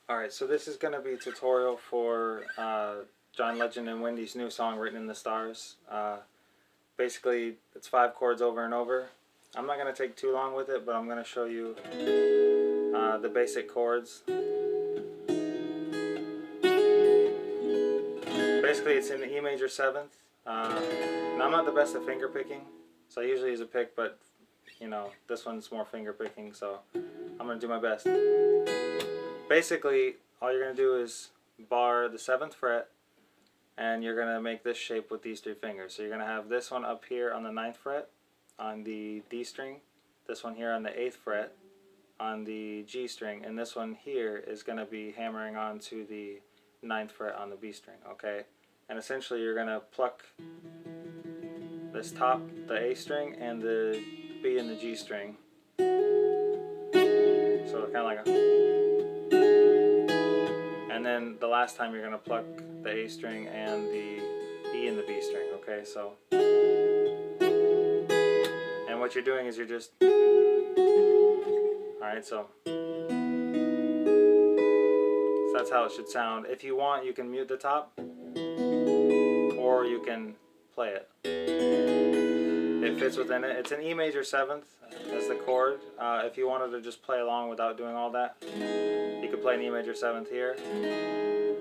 Alright, so this is going to be a tutorial for John Legend and Wendy's new song, Written in the Stars. Basically, it's 5 chords over and over. I'm not going to take too long with it, but I'm going to show you the basic chords. Basically, it's in the E major 7th. Now, I'm not the best at finger picking, so I usually use a pick, but you know, this one's more finger picking, so I'm going to do my best. Basically, all you're going to do is bar the 7th fret, and you're going to make this shape with these 3 fingers. So you're going to have this one up here on the 9th fret on the D string, this one here on the 8th fret on the G string, and this one here is going to be hammering onto the 9th fret on the B string, okay? And essentially you're going to pluck this top, the A string, and the B and the G string. So kind of like a... And then the last time you're going to pluck the A string and the E and the B string, okay? So... And what you're doing is you're just... Alright, so that's how it should sound. If you want, you can mute the top, or you can play it. It fits within it. It's an E major 7th as the chord. If you wanted to just play along without doing all that, you could play an E major 7th here.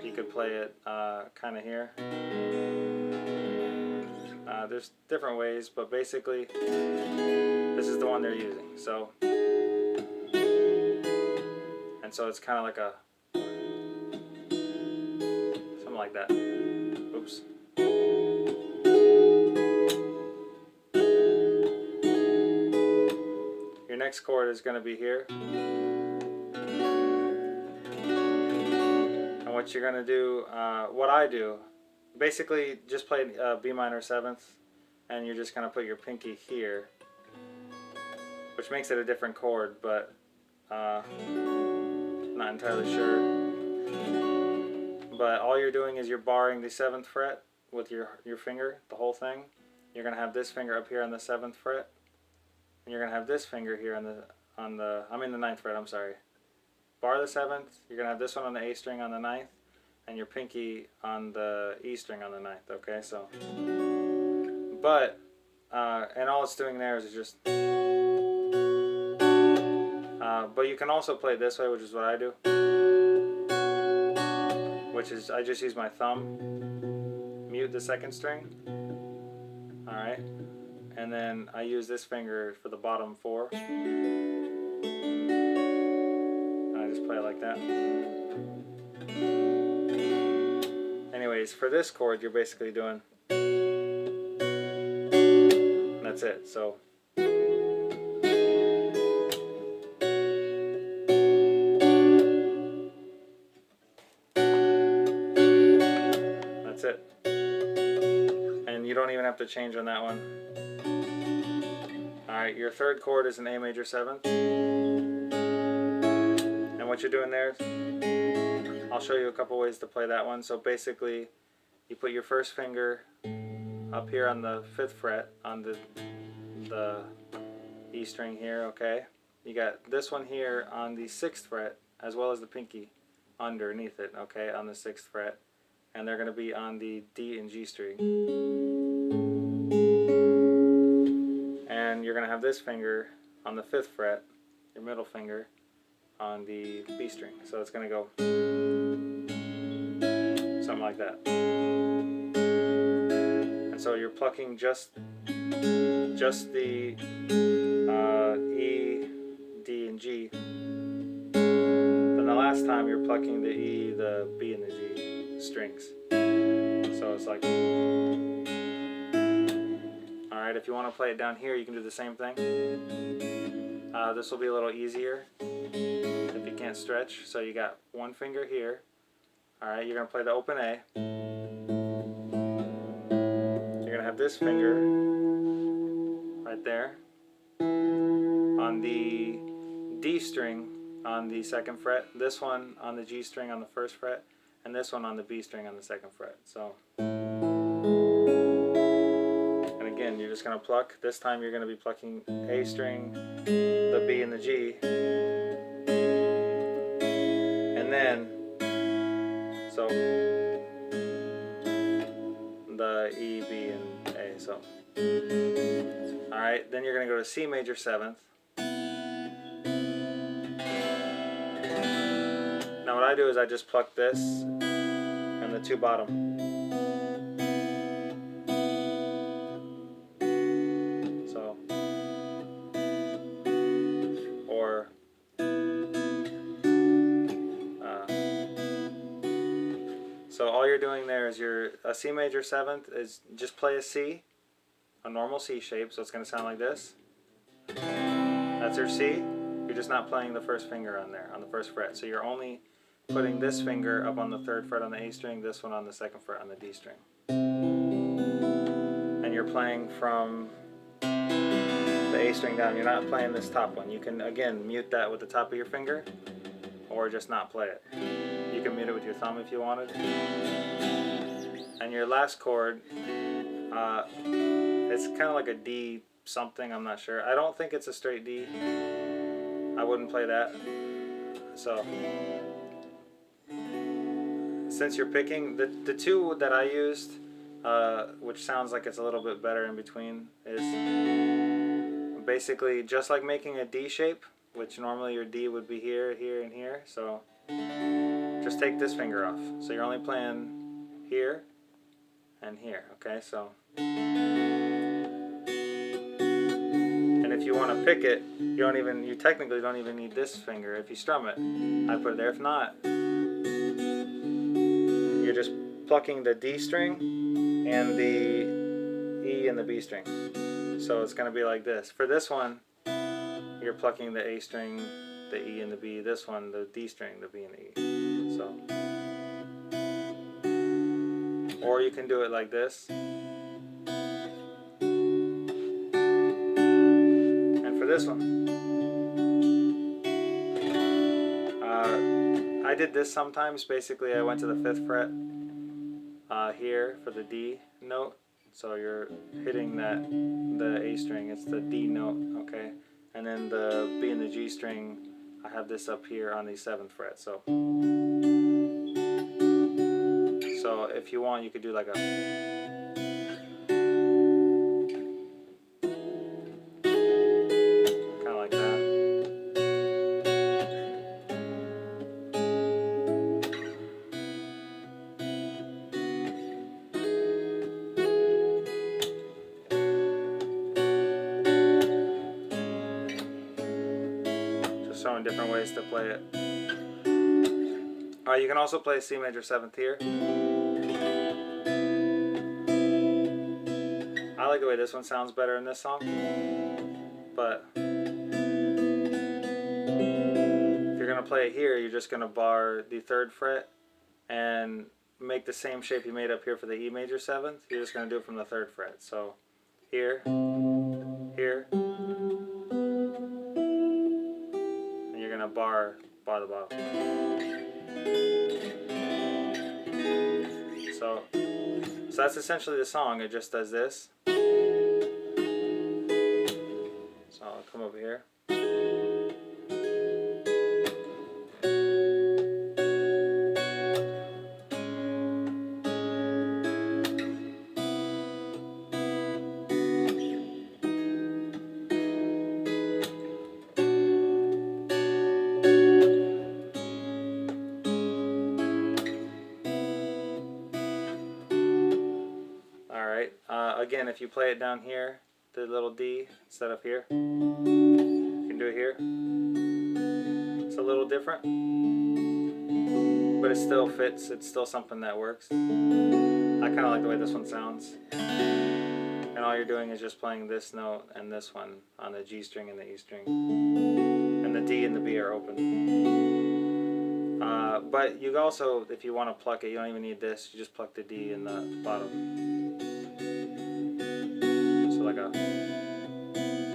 You could play it kind of here. There's different ways, but basically this is the one they're using. So, and so it's kind of like a something like that. Oops. Your next chord is going to be here. And what you're going to do, what I do, basically just play B minor 7th, and you're just going to put your pinky here, which makes it a different chord, but not entirely sure. But all you're doing is you're barring the 7th fret with your finger, the whole thing. You're going to have this finger up here on the 7th fret, and you're going to have this finger here on the the 9th fret, I'm sorry. Bar the 7th, you're going to have this one on the A string on the 9th, and your pinky on the E string on the 9th, okay? So, but, and all it's doing there is just, but you can also play it this way, which is what I do, which is, I just use my thumb, mute the 2nd string, alright, and then I use this finger for the bottom 4, and I just play it like that. Anyways, for this chord, you're basically doing, and that's it. So, that's it. And you don't even have to change on that one. Alright, your 3rd chord is an A major 7th. And what you're doing there, I'll show you a couple ways to play that one. So basically, you put your 1st finger up here on the 5th fret on the E string here, okay? You got this one here on the 6th fret, as well as the pinky underneath it, okay, on the 6th fret. And they're going to be on the D and G string. And you're going to have this finger on the 5th fret, your middle finger, on the B string. So it's going to go something like that. And so you're plucking just the E, D, and G. Then the last time you're plucking the E, the B, and the G strings. So it's like... Alright, if you want to play it down here, you can do the same thing. This will be a little easier if you can't stretch. So you got one finger here. Alright, you're going to play the open A. You're going to have this finger right there on the D string on the 2nd fret, this one on the G string on the 1st fret, and this one on the B string on the 2nd fret. So, and again, you're just going to pluck. This time you're going to be plucking A string, the B, and the G. And then So the E, B, and A. So alright, then you're going to go to C major 7th. Now what I do is I just pluck this and the 2 bottom. So, or so all you're doing there is a C major 7th is just play a C, a normal C shape, so it's going to sound like this. That's your C. You're just not playing the first finger on there, on the first fret. So you're only putting this finger up on the 3rd fret on the A string, this one on the 2nd fret on the D string. And you're playing from the A string down. You're not playing this top one. You can, again, mute that with the top of your finger, or just not play it. You can mute it with your thumb if you wanted. And your last chord, it's kind of like a D something, I'm not sure. I don't think it's a straight D. I wouldn't play that. So, since you're picking, the 2 that I used, which sounds like it's a little bit better in between, is basically just like making a D shape, which normally your D would be here, here, and here. So just take this finger off. So you're only playing here and here, okay? So, and if you want to pick it, you technically don't even need this finger. If you strum it, I put it there. If not, you're just plucking the D string and the E and the B string. So it's going to be like this. For this one, you're plucking the A string, the E and the B. This one, the D string, the B and the E. So, or you can do it like this. And for this one, I did this sometimes. Basically, I went to the 5th fret here for the D note. So you're hitting the A string. It's the D note, okay? And then the B and the G string, I have this up here on the 7th fret. So if you want, you could do like a, kind of like that. Just showing different ways to play it. You can also play C major 7th here. I like the way this one sounds better in this song, but if you're going to play it here, you're just going to bar the 3rd fret and make the same shape you made up here for the E major 7th. You're just going to do it from the 3rd fret. So here, here, and you're going to bar the bottom. So that's essentially the song. It just does this. So I'll come over here. Again, if you play it down here, the little D instead of here, you can do it here. It's a little different, but it still fits. It's still something that works. I kind of like the way this one sounds. And all you're doing is just playing this note and this one on the G string and the E string. And the D and the B are open. But you also, if you want to pluck it, you don't even need this. You just pluck the D in the bottom.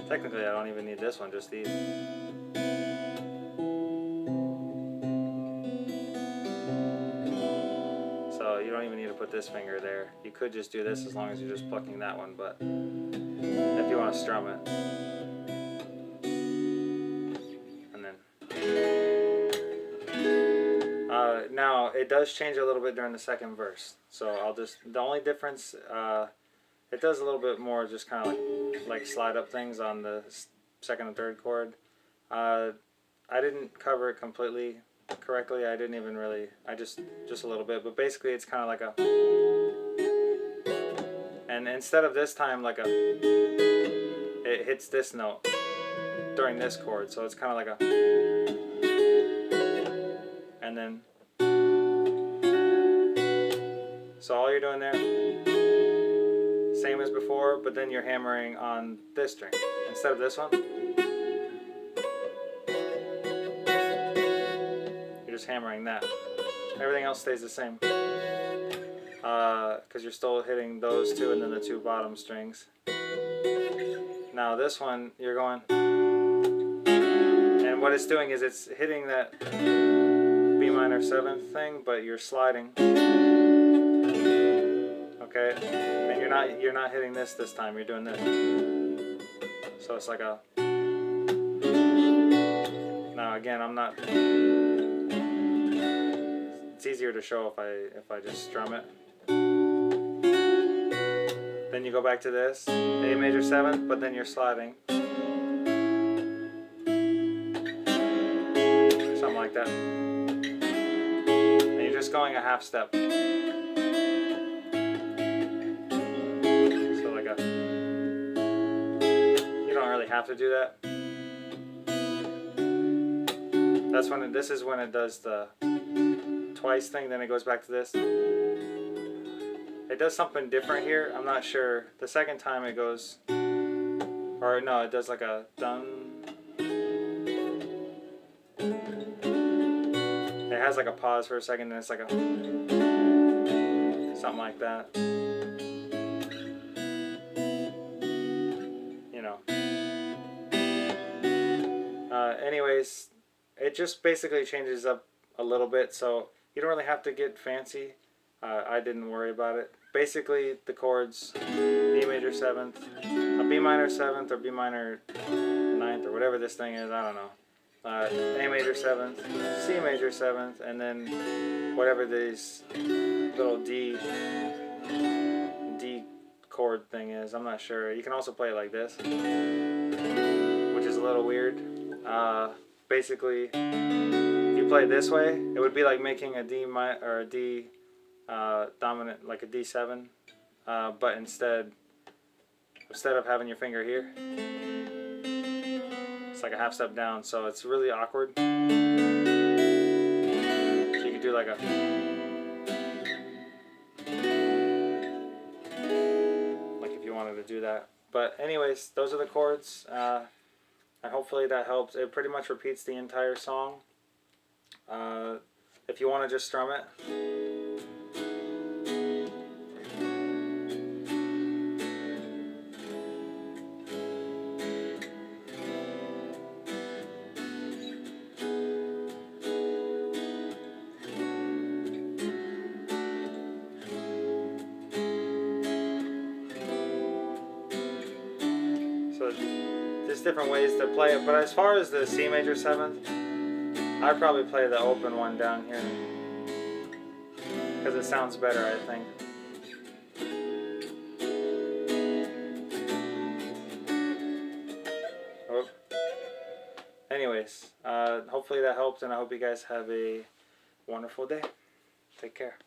Technically, I don't even need this one, just these. So you don't even need to put this finger there. You could just do this as long as you're just plucking that one, but if you want to strum it. And then Now it does change a little bit during the second verse. So the only difference, it does a little bit more just kind of like slide up things on the second and third chord. I didn't cover it completely correctly. I didn't even really, just a little bit, but basically it's kind of like a, and instead of this time like it hits this note during this chord, so it's kind of like a, and then, so all you're doing there, same as before, but then you're hammering on this string instead of this one. You're just hammering that. Everything else stays the same, because you're still hitting those two and then the two bottom strings. Now this one, you're going, and what it's doing is it's hitting that B minor 7th thing, but you're sliding. Okay, and you're not hitting this time. You're doing this. So it's like a. Now again, I'm not. It's easier to show if I just strum it. Then you go back to this A major 7th, but then you're sliding. Something like that. And you're just going a half step. So like a, you don't really have to do that. That's when this is when it does the twice thing, then it goes back to this. It does something different here. I'm not sure. The second time it goes, or no, it does like a dun. It has like a pause for a second, and it's like a something like that. You know. Anyways, it just basically changes up a little bit, so you don't really have to get fancy. I didn't worry about it. Basically, the chords, B major 7th, a B minor 7th or B minor 9th or whatever this thing is, I don't know. A major 7th, C major 7th, and then whatever these little D chord thing is. I'm not sure. You can also play it like this, which is a little weird. Basically, if you play it this way, it would be like making a D minor or a D dominant, like a D7, but instead of having your finger here, it's like a half step down, so it's really awkward. So you could do like a, like if you wanted to do that. But anyways, those are the chords, and hopefully that helps. It pretty much repeats the entire song. If you want to just strum it, so there's different ways to play it, but as far as the C major 7th, I'd probably play the open one down here because it sounds better, I think. Oh. Anyways, hopefully that helped, and I hope you guys have a wonderful day. Take care.